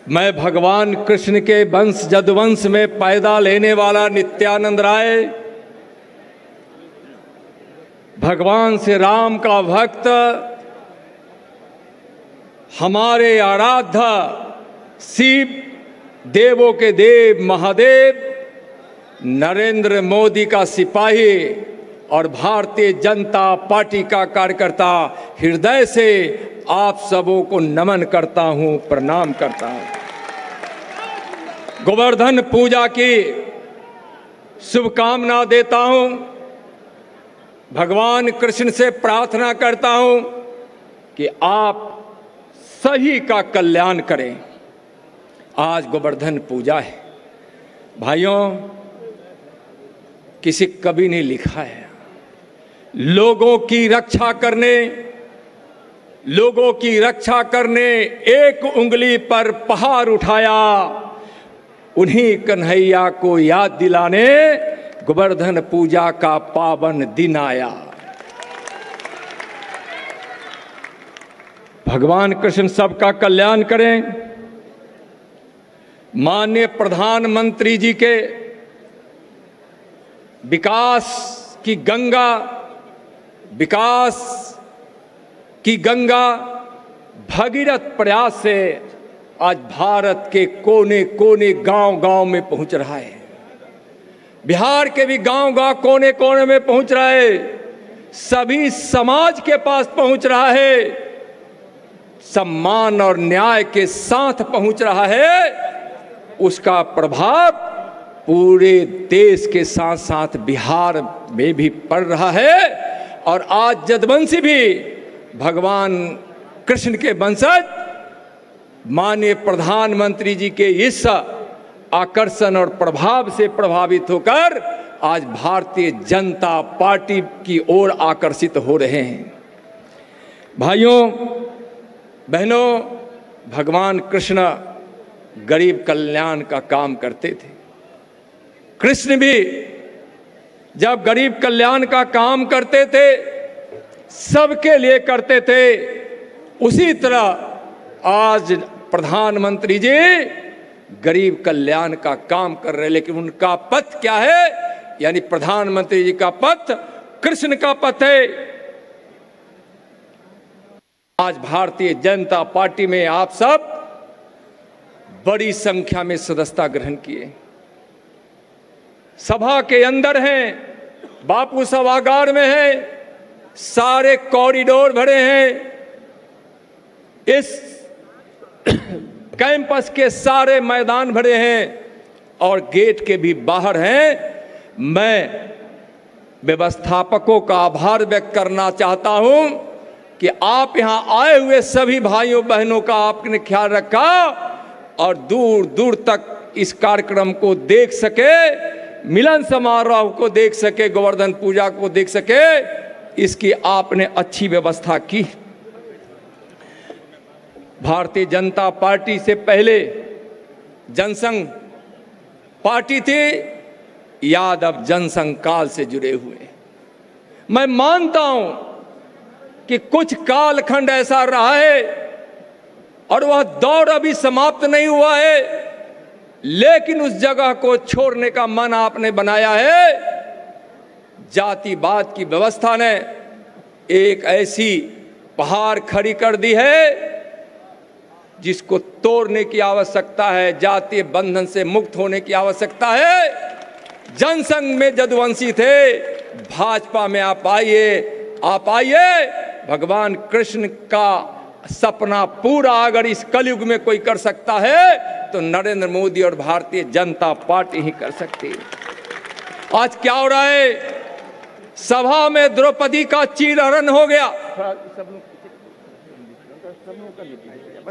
मैं भगवान कृष्ण के वंश जदुवंश में पैदा लेने वाला नित्यानंद राय, भगवान श्री राम का भक्त, हमारे आराध्य शिव देवों के देव महादेव नरेंद्र मोदी का सिपाही और भारतीय जनता पार्टी का कार्यकर्ता हृदय से आप सबों को नमन करता हूं, प्रणाम करता हूं। गोवर्धन पूजा की शुभकामना देता हूं। भगवान कृष्ण से प्रार्थना करता हूं कि आप सही का कल्याण करें। आज गोवर्धन पूजा है भाइयों। किसी कवि ने लिखा है, लोगों की रक्षा करने एक उंगली पर पहाड़ उठाया, उन्हीं कन्हैया को याद दिलाने गोवर्धन पूजा का पावन दिन आया। भगवान कृष्ण सबका कल्याण करें। माननीय प्रधानमंत्री जी के विकास की गंगा भगीरथ प्रयास से आज भारत के कोने कोने गांव-गांव में पहुंच रहा है। बिहार के भी गांव-गांव कोने कोने में पहुंच रहा है। सभी समाज के पास पहुंच रहा है। सम्मान और न्याय के साथ पहुंच रहा है। उसका प्रभाव पूरे देश के साथ साथ बिहार में भी पड़ रहा है। और आज जदुवंशी भी भगवान कृष्ण के वंशज माननीय प्रधानमंत्री जी के इस आकर्षण और प्रभाव से प्रभावित होकर आज भारतीय जनता पार्टी की ओर आकर्षित हो रहे हैं। भाइयों बहनों, भगवान कृष्ण गरीब कल्याण का काम करते थे। कृष्ण भी जब गरीब कल्याण का काम करते थे, सबके लिए करते थे, उसी तरह आज प्रधानमंत्री जी गरीब कल्याण का काम कर रहे। लेकिन उनका पथ क्या है? यानी प्रधानमंत्री जी का पथ कृष्ण का पथ है। आज भारतीय जनता पार्टी में आप सब बड़ी संख्या में सदस्यता ग्रहण किए। सभा के अंदर हैं, बापू सभागार में हैं, सारे कॉरिडोर भरे हैं। इस कैंपस के सारे मैदान भरे हैं और गेट के भी बाहर हैं। मैं व्यवस्थापकों का आभार व्यक्त करना चाहता हूं कि आप यहां आए हुए सभी भाइयों बहनों का आपने ख्याल रखा और दूर दूर तक इस कार्यक्रम को देख सके, मिलन समारोह को देख सके, गोवर्धन पूजा को देख सके, इसकी आपने अच्छी व्यवस्था की। भारतीय जनता पार्टी से पहले जनसंघ पार्टी थी, यादव जनसंघ काल से जुड़े हुए। मैं मानता हूं कि कुछ कालखंड ऐसा रहा है और वह दौर अभी समाप्त नहीं हुआ है, लेकिन उस जगह को छोड़ने का मन आपने बनाया है। जातिवाद की व्यवस्था ने एक ऐसी पहाड़ खड़ी कर दी है जिसको तोड़ने की आवश्यकता है। जातीय बंधन से मुक्त होने की आवश्यकता है। जनसंघ में जदुवंशी थे, भाजपा में आप आइए। भगवान कृष्ण का सपना पूरा अगर इस कलयुग में कोई कर सकता है तो नरेंद्र मोदी और भारतीय जनता पार्टी ही कर सकती है। आज क्या हो रहा है? सभा में द्रौपदी का चीरहरण हो गया।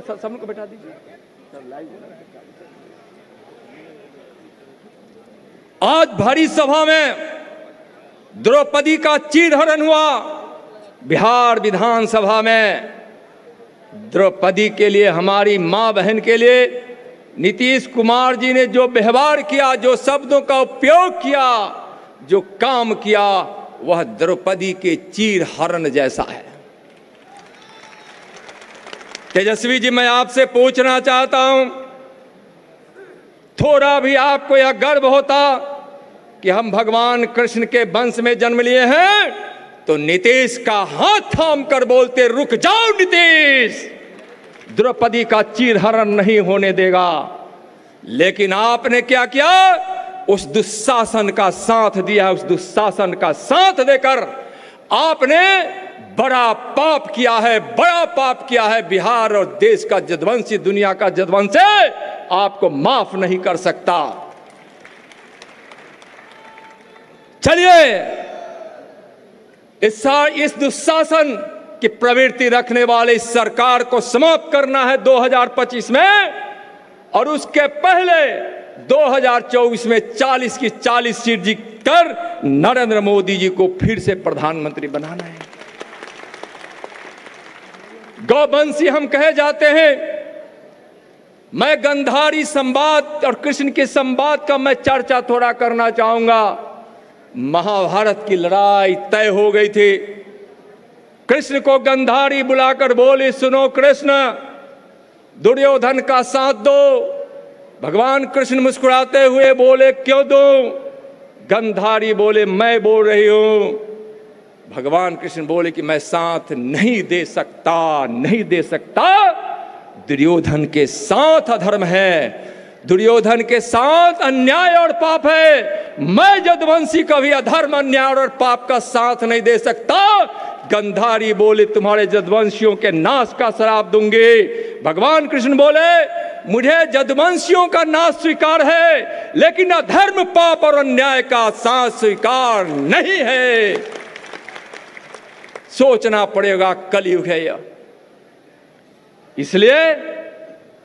सब लोग को बैठा दीजिए। आज भरी सभा में द्रौपदी का चीरहरण हुआ। बिहार विधानसभा में द्रौपदी के लिए, हमारी मां बहन के लिए नीतीश कुमार जी ने जो व्यवहार किया, जो शब्दों का उपयोग किया, जो काम किया, वह द्रौपदी के चीरहरण जैसा है। तेजस्वी जी, मैं आपसे पूछना चाहता हूं, थोड़ा भी आपको यह गर्व होता कि हम भगवान कृष्ण के वंश में जन्म लिए हैं, तो नीतीश का हाथ थाम कर बोलते, रुक जाओ नीतीश, द्रौपदी का चीरहरण नहीं होने देगा। लेकिन आपने क्या किया? उस दुशासन का साथ दिया। उस दुशासन का साथ देकर आपने बड़ा पाप किया है, बड़ा पाप किया है। बिहार और देश का जदवंशी, दुनिया का जदवंशी आपको माफ नहीं कर सकता। चलिए, इस दुशासन की प्रवृत्ति रखने वाले इस सरकार को समाप्त करना है 2025 में, और उसके पहले 2024 में 40 की 40 सीट जीतकर नरेंद्र मोदी जी को फिर से प्रधानमंत्री बनाना है। गौवंशी हम कहे जाते हैं। मैं गंधारी संवाद और कृष्ण के संवाद का मैं चर्चा थोड़ा करना चाहूंगा। महाभारत की लड़ाई तय हो गई थी। कृष्ण को गंधारी बुलाकर बोले, सुनो कृष्ण, दुर्योधन का साथ दो। भगवान कृष्ण मुस्कुराते हुए बोले, क्यों दो? गंधारी बोले, मैं बोल रही हूं। भगवान कृष्ण बोले कि मैं साथ नहीं दे सकता, नहीं दे सकता। दुर्योधन के साथ अधर्म है, दुर्योधन के साथ अन्याय और पाप है। मैं जदवंशी कभी अधर्म, अन्याय और पाप का साथ नहीं दे सकता। गंधारी बोले, तुम्हारे जदवंशियों के नाश का श्राप दूंगी। भगवान कृष्ण बोले, मुझे जदवंशियों का नाश स्वीकार है, लेकिन अधर्म, पाप और अन्याय का साथ स्वीकार नहीं है। सोचना पड़ेगा, कलयुग है यह। इसलिए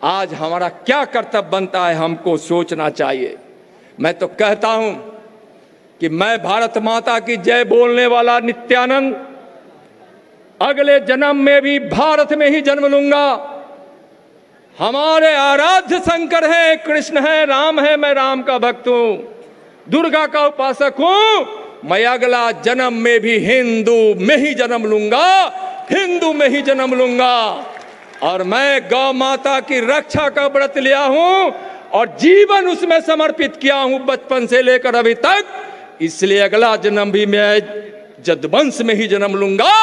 आज हमारा क्या कर्तव्य बनता है, हमको सोचना चाहिए। मैं तो कहता हूं कि मैं भारत माता की जय बोलने वाला नित्यानंद अगले जन्म में भी भारत में ही जन्म लूंगा। हमारे आराध्य शंकर है, कृष्ण है, राम है, मैं राम का भक्त हूं, दुर्गा का उपासक हूं। मैं अगला जन्म में भी हिंदू में ही जन्म लूंगा, हिंदू में ही जन्म लूंगा। और मैं गौ माता की रक्षा का व्रत लिया हूं और जीवन उसमें समर्पित किया हूं बचपन से लेकर अभी तक। इसलिए अगला जन्म भी मैं जदवंश में ही जन्म लूंगा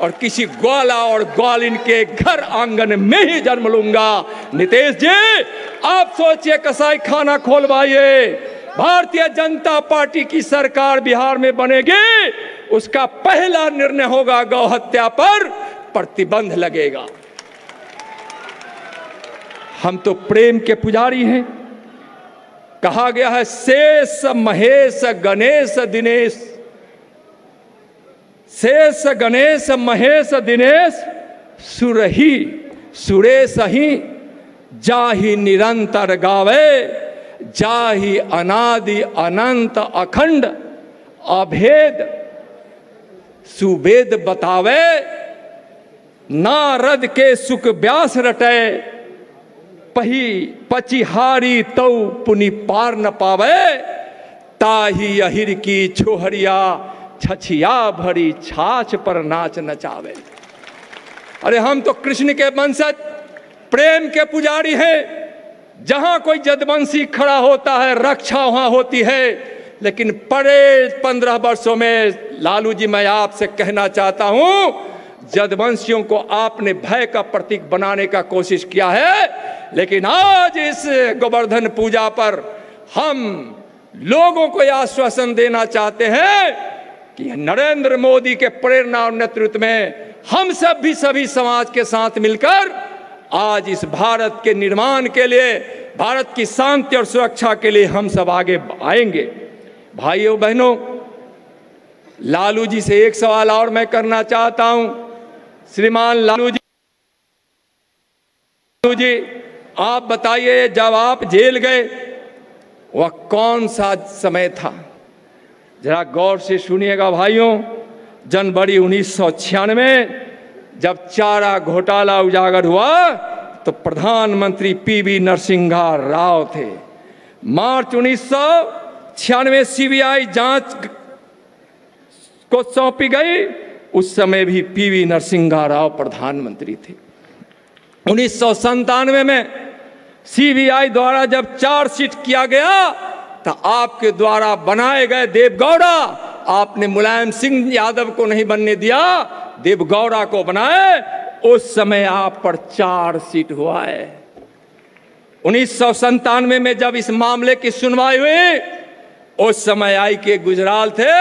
और किसी ग्वाला और ग्वालिन के घर आंगन में ही जन्म लूंगा। नीतीश जी, आप सोचिए, कसाई खाना खोलवाइए। भारतीय जनता पार्टी की सरकार बिहार में बनेगी, उसका पहला निर्णय होगा गौ हत्या पर प्रतिबंध लगेगा। हम तो प्रेम के पुजारी हैं। कहा गया है, शेष महेश गणेश दिनेश, शेष गणेश महेश दिनेश, सुरही सुरेश ही, जाहि निरंतर गावे, जाहि अनादि अनंत अखंड, अभेद सुवेद बतावे, नारद के सुख व्यास रटे, पही पचिहारी तौ पुनि पार न पावे, ताही अहिर की छोहरिया, छछिया भरी छाछ पर नाच नचावे। अरे हम तो कृष्ण के वंशज, प्रेम के पुजारी हैं। जहां कोई जदवंशी खड़ा होता है, रक्षा वहां होती है। लेकिन पड़े 15 वर्षों में लालू जी, मैं आपसे कहना चाहता हूं, जदवंशियों को आपने भय का प्रतीक बनाने का कोशिश किया है। लेकिन आज इस गोवर्धन पूजा पर हम लोगों को यह आश्वासन देना चाहते हैं कि नरेंद्र मोदी के प्रेरणा और नेतृत्व में हम सब भी सभी समाज के साथ मिलकर आज इस भारत के निर्माण के लिए, भारत की शांति और सुरक्षा के लिए हम सब आगे आएंगे। भाइयों बहनों, लालू जी से एक सवाल और मैं करना चाहता हूं। श्रीमान लालू जी, आप बताइए, जब आप जेल गए वह कौन सा समय था? जरा गौर से सुनिएगा भाइयों। जनवरी 1996 जब चारा घोटाला उजागर हुआ तो प्रधानमंत्री पीवी नरसिम्हा राव थे। मार्च 1996 सीबीआई जांच को सौंपी गई, उस समय भी पीवी नरसिम्हा राव प्रधानमंत्री थे। 1997 में सीबीआई द्वारा जब चार्जशीट किया गया तो आपके द्वारा बनाए गए देवगौड़ा, आपने मुलायम सिंह यादव को नहीं बनने दिया, देवगौड़ा को बनाए। उस समय आप पर चार्जशीट हुआ है। 1997 में जब इस मामले की सुनवाई हुई, उस समय आई के गुजराल थे,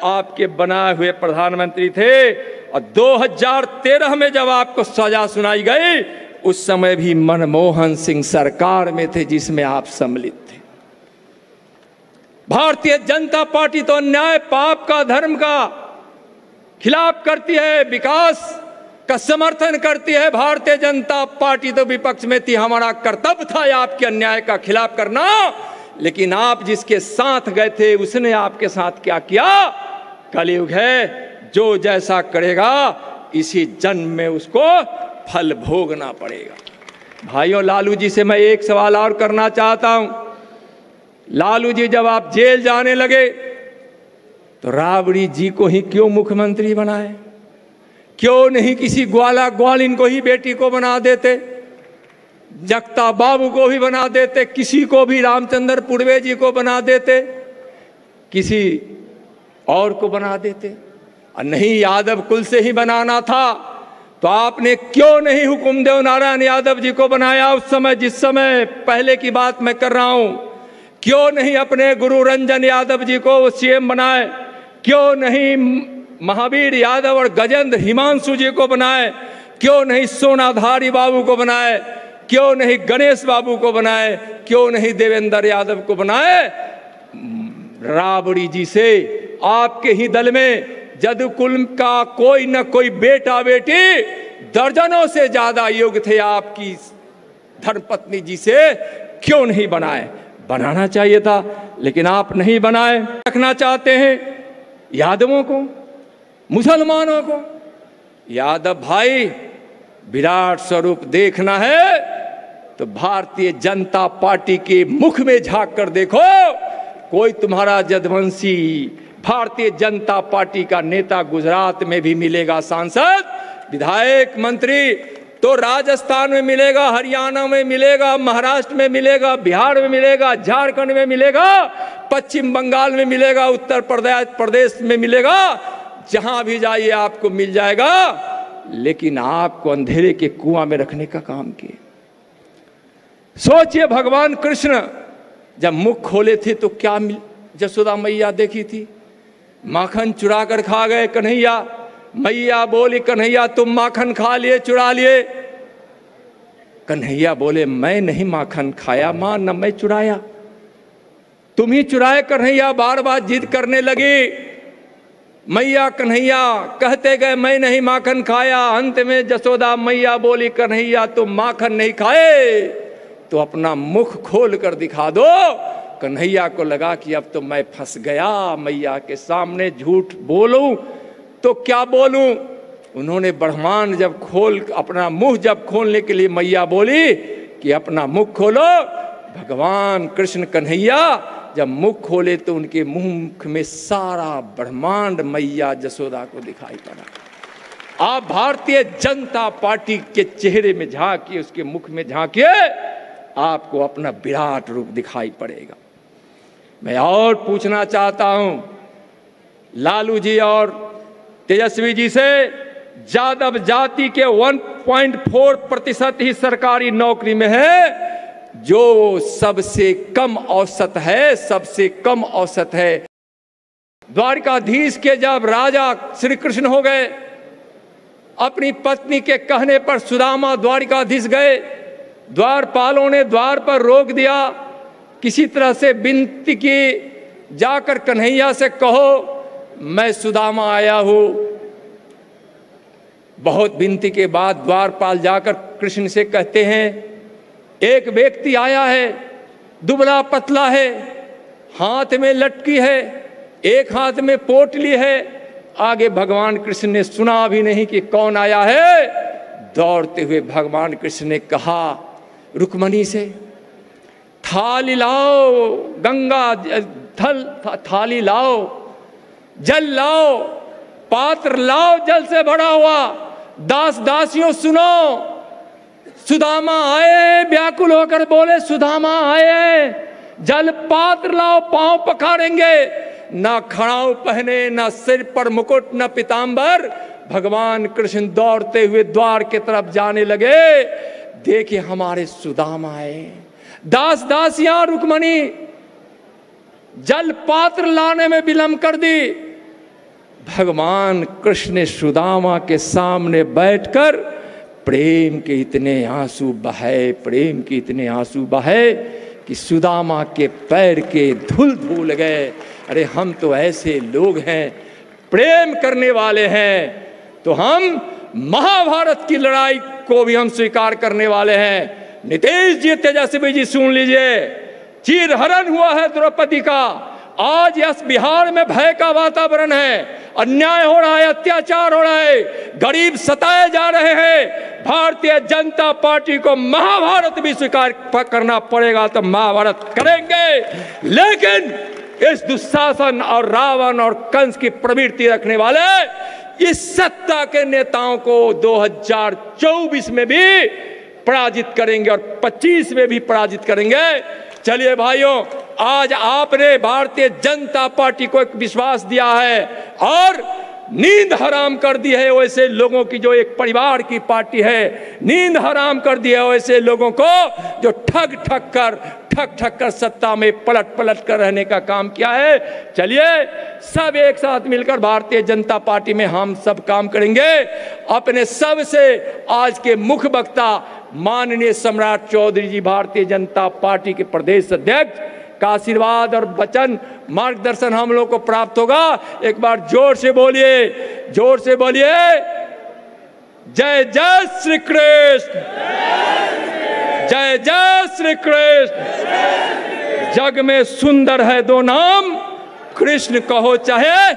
आपके बनाए हुए प्रधानमंत्री थे। और 2013 में जब आपको सजा सुनाई गई, उस समय भी मनमोहन सिंह सरकार में थे, जिसमें आप सम्मिलित थे। भारतीय जनता पार्टी तो अन्याय, पाप का, धर्म का खिलाफ करती है, विकास का समर्थन करती है। भारतीय जनता पार्टी तो विपक्ष में थी, हमारा कर्तव्य था आपके अन्याय का खिलाफ करना। लेकिन आप जिसके साथ गए थे, उसने आपके साथ क्या किया? कलयुग है, जो जैसा करेगा इसी जन्म में उसको फल भोगना पड़ेगा। भाइयों, लालू जी से मैं एक सवाल और करना चाहता हूं। लालू जी, जब आप जेल जाने लगे तो राबड़ी जी को ही क्यों मुख्यमंत्री बनाए? क्यों नहीं किसी ग्वाला ग्वालिन को ही बेटी को बना देते, जगता बाबू को भी बना देते, किसी को भी, रामचंद्र पुरवे जी को बना देते, किसी और को बना देते? और नहीं, यादव कुल से ही बनाना था तो आपने क्यों नहीं हुकुमदेव नारायण यादव जी को बनाया उस समय, जिस समय पहले की बात मैं कर रहा हूं? क्यों नहीं अपने गुरु रंजन यादव जी को सीएम बनाए? क्यों नहीं महावीर यादव और गजेंद्र हिमांशु जी को बनाए? क्यों नहीं सोनाधारी बाबू को बनाए? क्यों नहीं गणेश बाबू को बनाए? क्यों नहीं देवेंद्र यादव को बनाए? राबड़ी जी से आपके ही दल में जदुकुल का कोई न कोई बेटा बेटी दर्जनों से ज्यादा योग्य थे, आपकी धर्मपत्नी जी से क्यों नहीं बनाए? बनाना चाहिए था, लेकिन आप नहीं बनाए। रखना चाहते हैं यादवों को, मुसलमानों को। यादव भाई, विराट स्वरूप देखना है तो भारतीय जनता पार्टी के मुख में झांक कर देखो। कोई तुम्हारा जदवंशी भारतीय जनता पार्टी का नेता गुजरात में भी मिलेगा, सांसद, विधायक, मंत्री तो राजस्थान में मिलेगा, हरियाणा में मिलेगा, महाराष्ट्र में मिलेगा, बिहार में मिलेगा, झारखंड में मिलेगा, पश्चिम बंगाल में मिलेगा, उत्तर प्रदेश में मिलेगा। जहां भी जाइए आपको मिल जाएगा। लेकिन आपको अंधेरे के कुआं में रखने का काम किए। सोचिए, भगवान कृष्ण जब मुख खोले थे तो क्या जसोदा मैया देखी थी? माखन चुरा कर खा गए कन्हैया। मैया बोली, कन्हैया तुम माखन खा लिए, चुरा लिए? कन्हैया बोले, मैं नहीं माखन खाया मां, न मैं चुराया, तुम ही चुराए। कन्हैया बार बार जिद करने लगी। मैया कन्हैया कहते गए, मैं नहीं माखन खाया। अंत में जसोदा मैया बोली, कन्हैया तुम माखन नहीं खाए तो अपना मुख खोल कर दिखा दो। कन्हैया को लगा कि अब तो मैं फंस गया, मैया के सामने झूठ बोलूं तो क्या बोलूं। उन्होंने ब्रह्मांड जब अपना मुंह जब खोलने के लिए मैया बोली कि अपना मुख खोलो, भगवान कृष्ण कन्हैया जब मुख खोले तो उनके मुख में सारा ब्रह्मांड मैया जसोदा को दिखाई पड़ा। आप भारतीय जनता पार्टी के चेहरे में झांकिए, उसके मुख में झांकिए, आपको अपना विराट रूप दिखाई पड़ेगा। मैं और पूछना चाहता हूं लालू जी और तेजस्वी जी से, यादव जाति के 1.4% ही सरकारी नौकरी में है, जो सबसे कम औसत है, सबसे कम औसत है। द्वारकाधीश के जब राजा श्री कृष्ण हो गए, अपनी पत्नी के कहने पर सुदामा द्वारकाधीश गए, द्वारपालों ने द्वार पर रोक दिया, किसी तरह से विनती की, जाकर कन्हैया से कहो मैं सुदामा आया हूं। बहुत विनती के बाद द्वारपाल जाकर कृष्ण से कहते हैं, एक व्यक्ति आया है, दुबला पतला है, हाथ में लटकी है, एक हाथ में पोटली है। आगे भगवान कृष्ण ने सुना भी नहीं कि कौन आया है। दौड़ते हुए भगवान कृष्ण ने कहा रुक्मणी से, थाली लाओ, गंगा थाली लाओ, जल लाओ, पात्र लाओ जल से भरा हुआ। दास दासियों सुनो, सुदामा आए, व्याकुल होकर बोले सुदामा आए, जल पात्र लाओ, पांव पखारेंगे। ना खड़ाऊ पहने, ना सिर पर मुकुट, ना पीतांबर, भगवान कृष्ण दौड़ते हुए द्वार की तरफ जाने लगे। देखिए हमारे सुदामा आए। दास दासियां रुक्मणी जल पात्र लाने में विलंब कर दी। भगवान कृष्ण ने सुदामा के सामने बैठकर प्रेम के इतने आंसू बहे, प्रेम के इतने आंसू बहे कि सुदामा के पैर के धूल धूल गए। अरे हम तो ऐसे लोग हैं, प्रेम करने वाले हैं, तो हम महाभारत की लड़ाई को भी हम स्वीकार करने वाले हैं। नीतीश जी, तेजस्वी जी सुन लीजिए, चीरहरण हुआ है द्रौपदी का। आज इस बिहार में भय का वातावरण है, अन्याय हो रहा है, अत्याचार हो रहा है, गरीब सताए जा रहे हैं। भारतीय जनता पार्टी को महाभारत भी स्वीकार करना पड़ेगा तो महाभारत करेंगे। लेकिन इस दुशासन और रावण और कंस की प्रवृत्ति रखने वाले इस सत्ता के नेताओं को 2024 में भी पराजित करेंगे और 25 में भी पराजित करेंगे। चलिए भाइयों, आज आपने भारतीय जनता पार्टी को एक विश्वास दिया है और नींद हराम कर दी है वैसे लोगों की, जो एक परिवार की पार्टी है। नींद हराम कर दी है वैसे लोगों को जो ठग ठग कर सत्ता में पलट कर रहने का काम किया है। चलिए सब एक साथ मिलकर भारतीय जनता पार्टी में हम सब काम करेंगे। अपने सबसे आज के मुख्य वक्ता माननीय सम्राट चौधरी जी, भारतीय जनता पार्टी के प्रदेश अध्यक्ष, का आशीर्वाद और वचन मार्गदर्शन हम लोग को प्राप्त होगा। एक बार जोर से बोलिए, जोर से बोलिए, जय जय श्री कृष्ण, जय जय श्री कृष्ण। जग में सुंदर है दो नाम, कृष्ण कहो चाहे,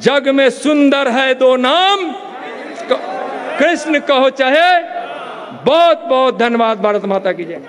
जग में सुंदर है दो नाम, कृष्ण कहो चाहे। बहुत बहुत धन्यवाद। भारत माता की जय।